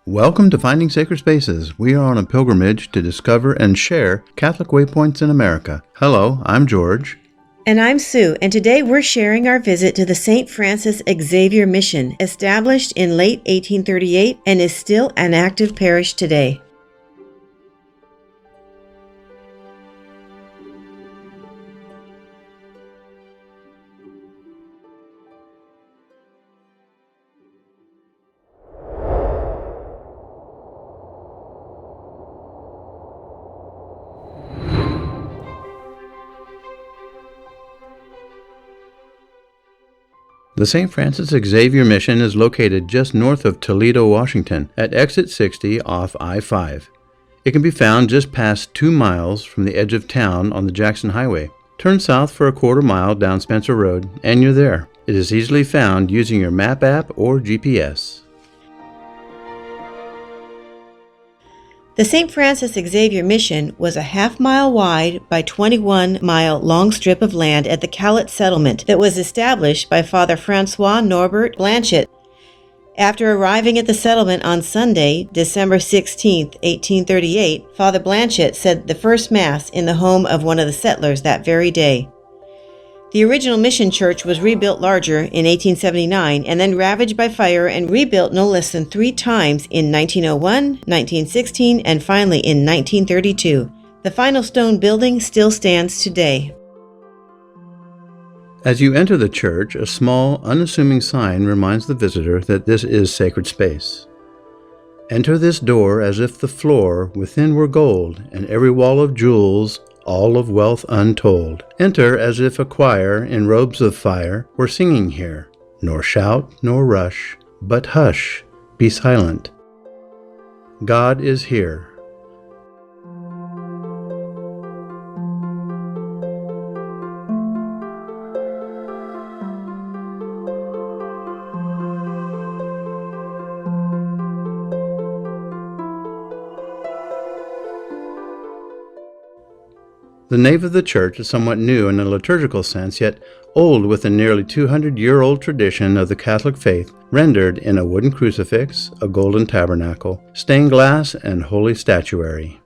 Welcome to Finding Sacred Spaces. We are on a pilgrimage to discover and share Catholic waypoints in America. Hello, I'm George. And I'm Sue, and today we're sharing our visit to the Saint Francis Xavier Mission, established in late 1838 and is still an active parish today. The Saint Francis Xavier Mission is located just north of Toledo, Washington, at exit 60 off I-5. It can be found just past 2 miles from the edge of town on the Jackson Highway. Turn south for a quarter mile down Spencer Road, and you're there. It is easily found using your map app or GPS. The Saint Francis Xavier Mission was a half-mile wide by 21-mile long strip of land at the Cowlitz settlement that was established by Father Francois Norbert Blanchet. After arriving at the settlement on Sunday, December 16, 1838, Father Blanchet said the first Mass in the home of one of the settlers that very day. The original mission church was rebuilt larger in 1879 and then ravaged by fire and rebuilt no less than 3 times in 1901, 1916, and finally in 1932. The final stone building still stands today. As you enter the church, a small, unassuming sign reminds the visitor that this is sacred space. Enter this door as if the floor within were gold, and every wall of jewels, all of wealth untold. Enter as if a choir in robes of fire were singing here. Nor shout, nor rush, but hush, be silent. God is here. The nave of the church is somewhat new in a liturgical sense, yet old with a nearly 200-year-old tradition of the Catholic faith, rendered in a wooden crucifix, a golden tabernacle, stained glass, and holy statuary.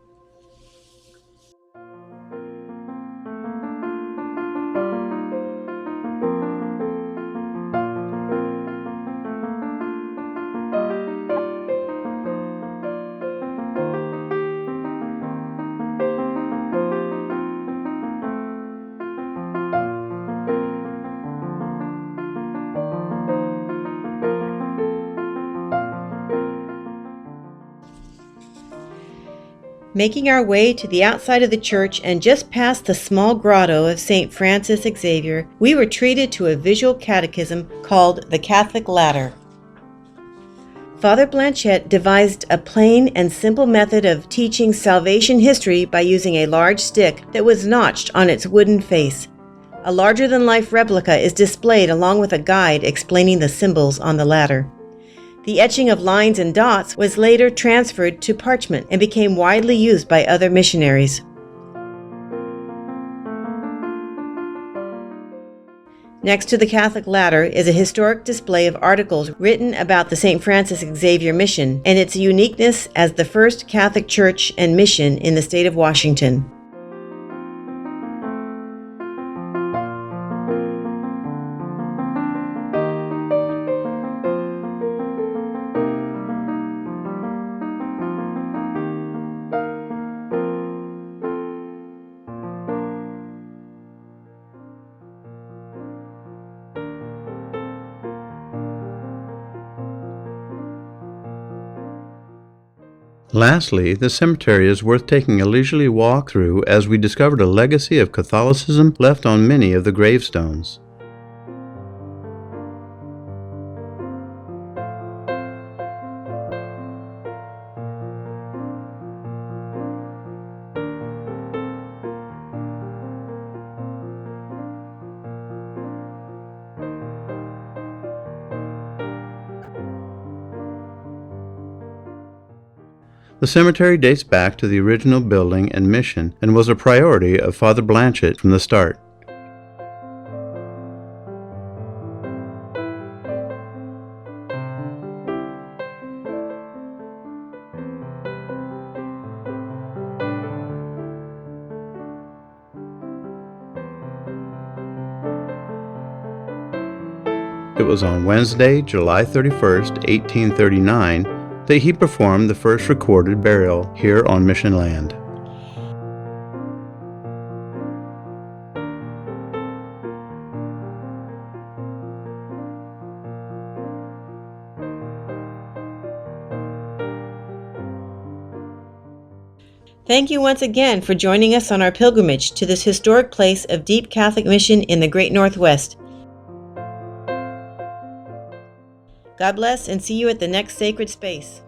Making our way to the outside of the church and just past the small grotto of Saint Francis Xavier, we were treated to a visual catechism called the Catholic Ladder. Father Blanchet devised a plain and simple method of teaching salvation history by using a large stick that was notched on its wooden face. A larger-than-life replica is displayed along with a guide explaining the symbols on the ladder. The etching of lines and dots was later transferred to parchment and became widely used by other missionaries. Next to the Catholic Ladder is a historic display of articles written about the Saint Francis Xavier Mission and its uniqueness as the first Catholic church and mission in the state of Washington. Lastly, the cemetery is worth taking a leisurely walk through as we discovered a legacy of Catholicism left on many of the gravestones. The cemetery dates back to the original building and mission and was a priority of Father Blanchet from the start. It was on Wednesday, July 31st, 1839, that he performed the first recorded burial here on Mission land. Thank you once again for joining us on our pilgrimage to this historic place of deep Catholic mission in the Great Northwest. God bless and see you at the next sacred space.